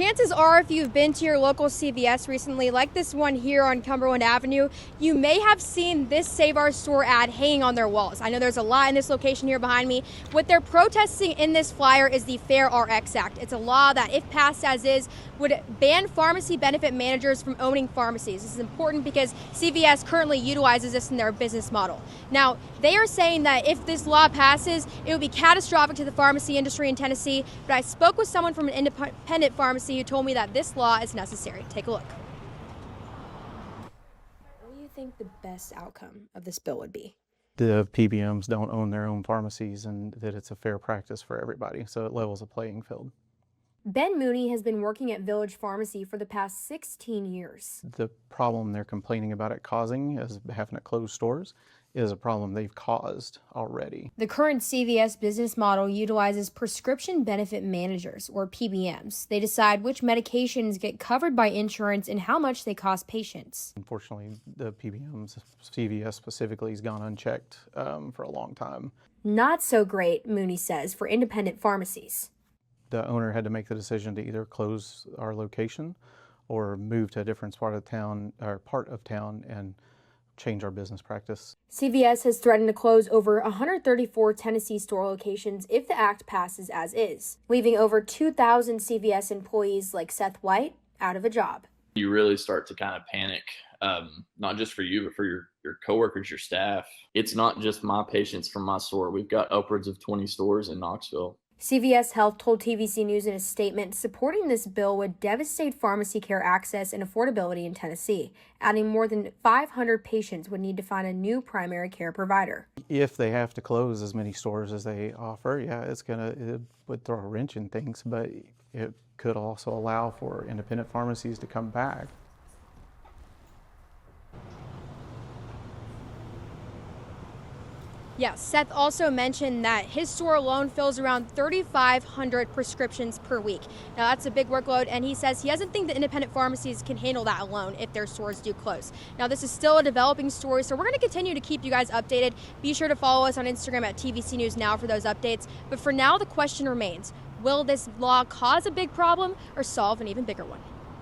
chances are if you've been to your local CVS recently, like this one here on Cumberland Avenue, you may have seen this Save Our Store ad hanging on their walls. I know there's a lot in this location here behind me. What they're protesting in this flyer is the Fair RX Act. It's a law that, if passed as is, would ban pharmacy benefit managers from owning pharmacies. This is important because CVS currently utilizes this in their business model. Now, they are saying that if this law passes, it would be catastrophic to the pharmacy industry in Tennessee, but I spoke with someone from an independent pharmacy who told me that this law is necessary. Take a look. What do you think the best outcome of this bill would be? The PBMs don't own their own pharmacies and that it's a fair practice for everybody, so it levels the playing field. Ben Mooney has been working at Village Pharmacy for the past 16 years. The problem they're complaining about it causing, as having to close stores, is a problem they've caused already. The current CVS business model utilizes prescription benefit managers, or PBMs. They decide which medications get covered by insurance and how much they cost patients. Unfortunately, the PBMs, CVS specifically, has gone unchecked for a long time. Not so great, Mooney says, for independent pharmacies. The owner had to make the decision to either close our location or move to a different part of town and change our business practice. CVS has threatened to close over 134 Tennessee store locations if the act passes as is, leaving over 2,000 CVS employees like Seth White out of a job. You really start to kind of panic, not just for you, but for your coworkers, your staff. It's not just my patients from my store. We've got upwards of 20 stores in Knoxville. CVS Health told TVC News in a statement supporting this bill would devastate pharmacy care access and affordability in Tennessee, adding more than 500 patients would need to find a new primary care provider. If they have to close as many stores as they offer, it would throw a wrench in things, but it could also allow for independent pharmacies to come back. Yes, Seth also mentioned that his store alone fills around 3,500 prescriptions per week. Now, that's a big workload, and he says he doesn't think the independent pharmacies can handle that alone if their stores do close. Now, this is still a developing story, so we're going to continue to keep you guys updated. Be sure to follow us on Instagram at TVC News Now for those updates. But for now, the question remains, will this law cause a big problem or solve an even bigger one?